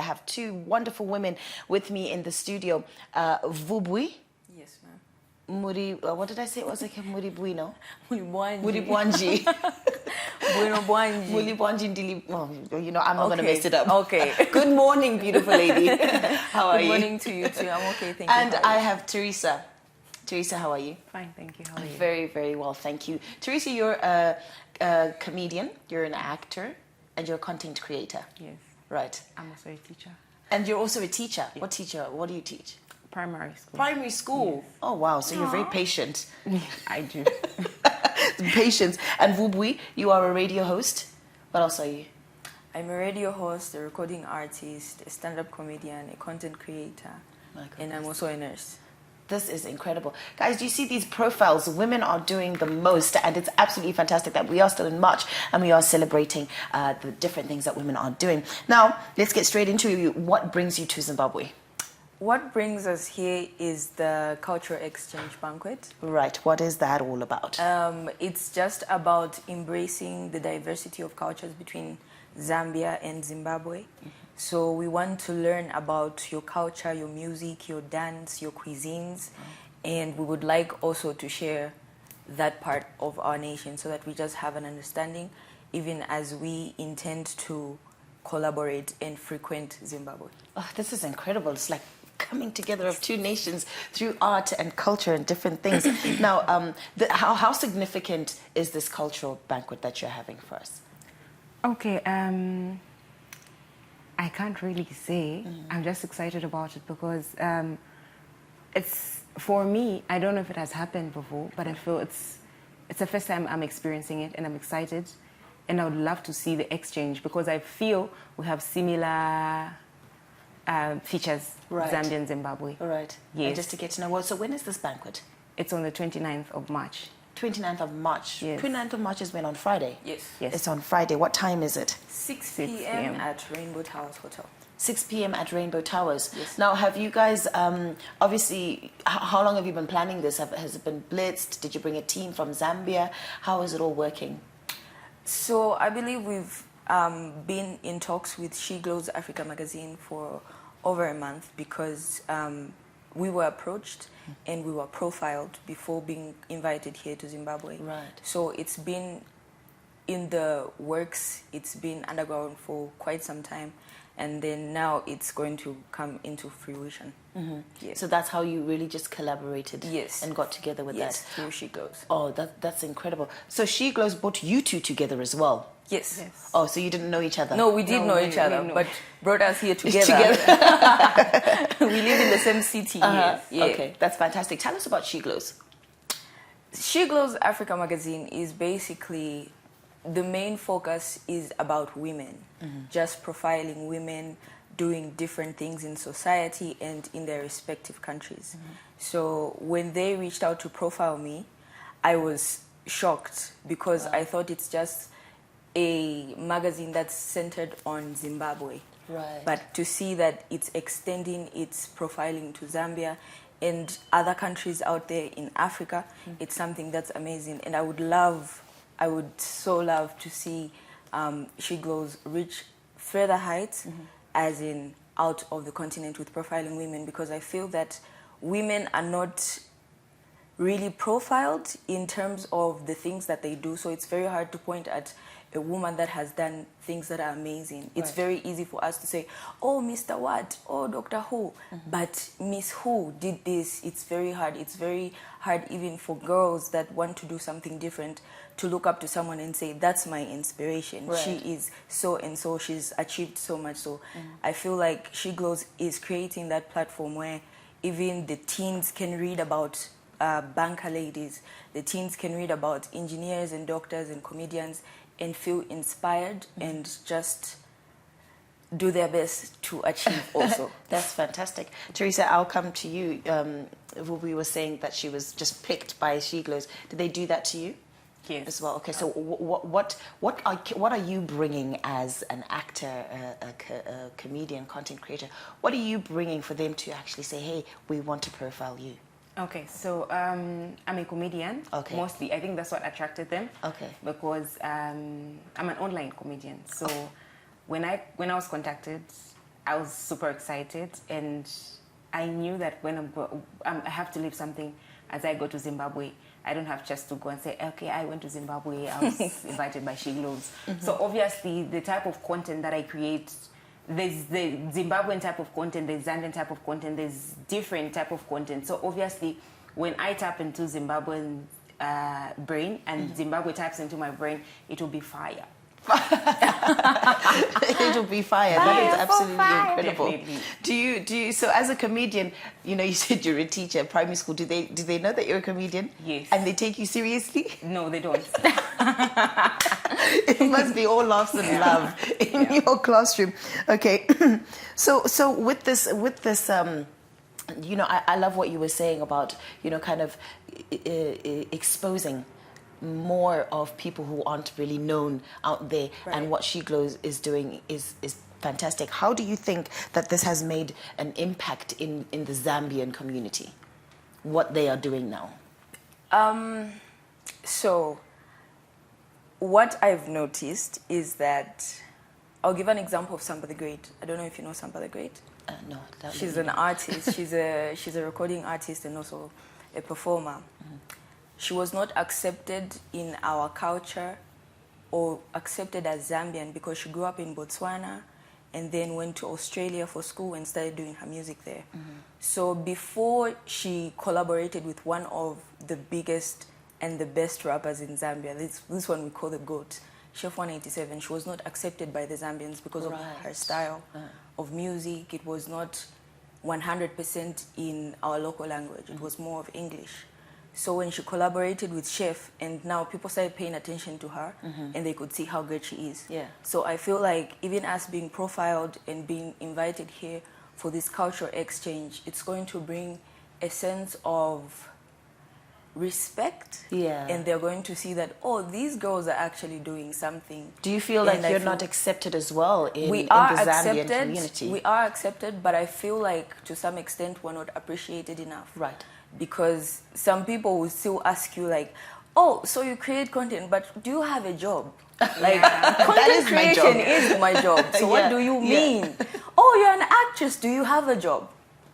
have two wonderful women with me in the studio. Vubwi. Yes, ma'am. What did I say? It was like a Muribuino. Mulibwanji. Mulibwanji. Bueno Bwanji. Mulibwanji Ndili. Oh, you know, I'm not going to mess it up. Okay. Good morning, beautiful lady. How are you? Good morning to you too. I'm okay, thank you. And I have Theresa. Theresa, how are you? Fine, thank you. How are you? Very, very well, thank you. Theresa, you're a comedian, you're an actor, and you're a content creator. Yes. Right. I'm also a teacher. And you're also a teacher. Yes. What teacher? What do you teach? Primary school. Primary school. Yes. Oh, wow. So you're very patient. I do. Patience. And Vubwi, you are a radio host. What else are you? I'm a radio host, a recording artist, a stand-up comedian, a content creator, and I'm also a nurse. This is incredible. Guys, do you see these profiles? Women are doing the most, and it's absolutely fantastic that we are still in March and we are celebrating the different things that women are doing. Now, let's get straight into what brings you to Zimbabwe. What brings us here is the Cultural Exchange Banquet. Right. What is that all about? It's just about embracing the diversity of cultures between Zambia and Zimbabwe. Mm-hmm. So we want to learn about your culture, your music, your dance, your cuisines, and we would like also to share that part of our nation so that we just have an understanding, even as we intend to collaborate and frequent Zimbabwe. Oh, this is incredible. It's like coming together of two nations through art and culture and different things. Now, how significant is this cultural banquet that you're having for us? Okay, I can't really say. I'm just excited about it because it's, for me, I don't know if it has happened before, but I feel it's the first time I'm experiencing it and I'm excited. And I would love to see the exchange because I feel we have similar features, right. Zambia and Zimbabwe. Right. Yes. And just to get to know, so when is this banquet? It's on the 29th of March. 29th of March. Yes. 29th of March is when, on Friday? Yes. Yes. It's on Friday. What time is it? 6 p.m. at Rainbow Towers Hotel. 6 p.m. at Rainbow Towers. Yes. Now, have you guys, obviously, how long have you been planning this? Has it been blitzed? Did you bring a team from Zambia? How is it all working? So I believe we've been in talks with She Glows Africa magazine for over a month because we were approached and we were profiled before being invited here to Zimbabwe. Right. So it's been in the works, it's been underground for quite some time, and then now it's going to come into fruition. Mm-hmm. Yeah. So that's how you really just collaborated and got together with yes, that? through She Glows. Oh, that's incredible. So She Glows brought you two together as well? Yes. Oh, so you didn't know each other? No, we did know each other, but brought us here together. We live in the same city here. Yeah. Okay, that's fantastic. Tell us about She Glows. She Glows Africa magazine is basically, the main focus is about women, just profiling women, doing different things in society and in their respective countries. So when they reached out to profile me, I was shocked because I thought it's just a magazine that's centered on Zimbabwe. Right. But to see that it's extending its profiling to Zambia and other countries out there in Africa, it's something that's amazing. And I would so love to see She Glows reach further heights, as in out of the continent with profiling women, because I feel that women are not really profiled in terms of the things that they do. So it's very hard to point at a woman that has done things that are amazing. It's very easy for us to say, oh, Mr. What? Oh, Dr. Who? But Miss Who did this. It's very hard. It's very hard even for girls that want to do something different to look up to someone and say, that's my inspiration. Right. She is so and so. She's achieved so much. So I feel like She Glows is creating that platform where even the teens can read about banker ladies. The teens can read about engineers and doctors and comedians and feel inspired and just do their best to achieve also. That's fantastic. Theresa, I'll come to you. Vubwi was saying that she was just picked by She Glows. Did they do that to you? Yes. As well. Okay. So what are you bringing as an actor, a comedian, content creator? What are you bringing for them to actually say, hey, we want to profile you? Okay, so I'm a comedian. Okay. Mostly, I think that's what attracted them. Okay. Because I'm an online comedian. So when I was contacted, I was super excited, and I knew that when I have to leave something as I go to Zimbabwe. I don't have just to go and say, okay, I went to Zimbabwe, I was invited by She Glows. So obviously the type of content that I create, there's the Zimbabwean type of content, there's Zambian type of content, there's different type of content. So obviously when I tap into Zimbabwean brain and Zimbabwe taps into my brain, it will be fire. It'll be fire. That is absolutely incredible. Definitely. Do you? So as a comedian, you know, you said you're a teacher at primary school. Do they know that you're a comedian? Yes. And they take you seriously? No, they don't. It must be all laughs and love in your classroom. Okay. So with this, you know, I love what you were saying about, you know, kind of exposing more of people who aren't really known out there, Right. and what She Glows is doing is fantastic. How do you think that this has made an impact in the Zambian community, what they are doing now? So what I've noticed is that I'll give an example of Samba the Great. I don't know if you know Samba the Great. No, that She's an artist. She's a recording artist and also a performer. She was not accepted in our culture or accepted as Zambian because she grew up in Botswana and then went to Australia for school and started doing her music there. So before she collaborated with one of the biggest and the best rappers in Zambia, this one we call the GOAT, Chef 187, she was not accepted by the Zambians because of her style of music. It was not 100% in our local language. It was more of English. So when she collaborated with Chef, and now people started paying attention to her, and they could see how great she is. Yeah. So I feel like even us being profiled and being invited here for this cultural exchange, it's going to bring a sense of respect. Yeah. And they're going to see that, oh, these girls are actually doing something. Do you feel like And I you're feel- not accepted as well in we the are Zambian accepted. community? We are accepted, but I feel like to some extent we're not appreciated enough. Right. Because some people will still ask you like, oh, so you create content, but do you have a job? Like, content That is my creation job. is my job. So Yeah, what do you yeah. mean? Oh, you're an actress. Do you have a job?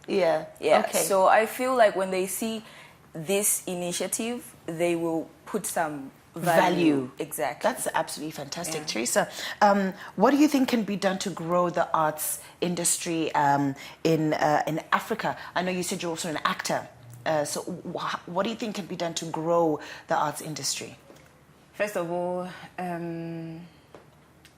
Yeah. Yeah. Okay. So I feel like when they see this initiative, they will put some value. Exactly. That's absolutely fantastic. Yeah. Teresa, what do you think can be done to grow the arts industry in Africa? I know you said you're also an actor. So what do you think can be done to grow the arts industry? First of all,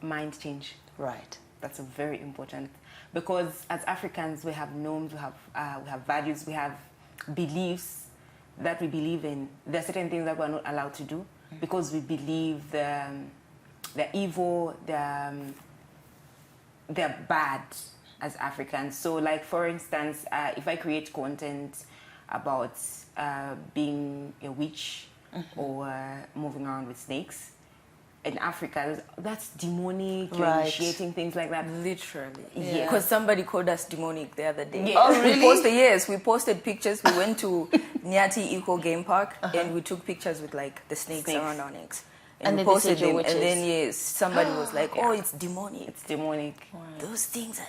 mind change. Right. That's a very important, because as Africans we have norms, we have values, we have beliefs that we believe in. There are certain things that we're not allowed to do because we believe they're evil, they're bad as Africans. So, like for instance, if I create content about being a witch or moving around with snakes, in Africa, that's demonic, you're Right. initiating things like that. Literally. Yeah. Because somebody called us demonic the other day. Yeah. Oh, really? We posted pictures. We went to Nyati Eco Game Park and we took pictures with like the snakes around our necks. And we then they posted said you're them. witches. And then yes, somebody was like, oh, it's demonic. It's demonic. Those things are...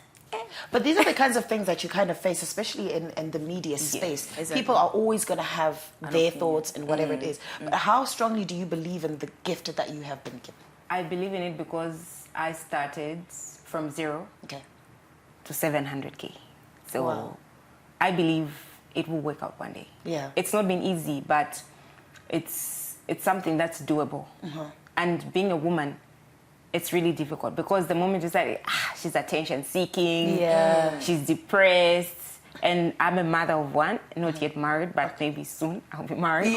But these are the kinds of things that you kind of face, especially in the media space. exactly. People are always going to have their thoughts and whatever it is. But how strongly do you believe in the gift that you have been given? I believe in it because I started from 0 Okay. to 700K. So Wow. I believe it will work out one day. Yeah. It's not been easy, but it's something that's doable. And being a woman, it's really difficult because the moment you say, she's attention seeking, Yeah. she's depressed, and I'm a mother of one, not yet married, but maybe soon I'll be married.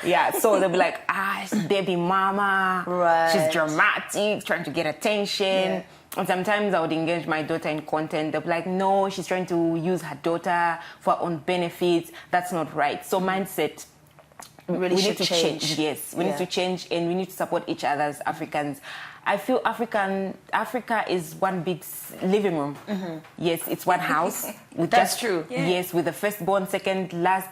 Yeah, so they'll be like, she's baby mama, Right. she's dramatic, trying to get attention. Yeah. And sometimes I would engage my daughter in content. They'll be like, no, she's trying to use her daughter for her own benefits. That's not right. So mindset Really we should need to change. Yes, we need to change, and we need to support each other as Africans. I feel Africa is one big living room. Yes, it's one house. With That's true. Yeah. Yes, with the firstborn, second, last.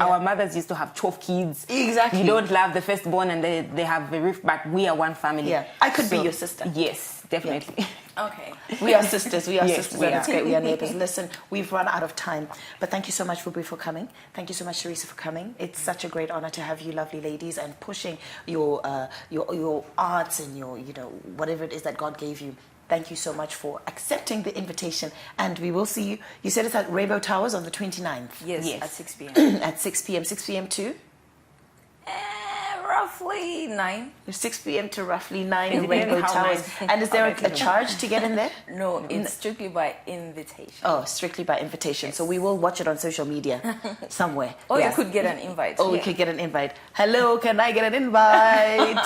Our mothers used to have 12 kids. Exactly. You don't love the firstborn, and they have a rift, but we are one family. Yeah. I could be your sister. Yes, definitely. Okay. We are sisters. We are Yes, sisters, we and it's are. great. We are neighbors. Listen, we've run out of time, but thank you so much, Vubwi, for coming. Thank you so much, Theresa, for coming. It's such a great honor to have you, lovely ladies, and pushing your arts and your whatever it is that God gave you. Thank you so much for accepting the invitation, and we will see you. You said it's at Rainbow Towers on the 29th. Yes, Yes. at 6 p.m. At 6 p.m. 6 p.m. to Roughly 9. 6 p.m. to roughly 9 It in depends Rainbow how Towers. nice- And is there how a nice it is. charge to get in there? No, it's strictly by invitation. Oh, strictly by invitation. So we will watch it on social media somewhere. Or Yeah. you could get an invite. Oh, we could get an invite. Hello, can I get an invite?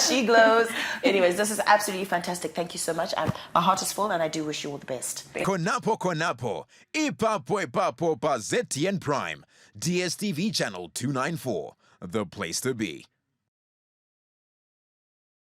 She glows. Anyways, this is absolutely fantastic. Thank you so much. My heart is full, and I do wish you all the best. Konapo. Ipapo pa ZTN Prime. DSTV channel 294. The place to be.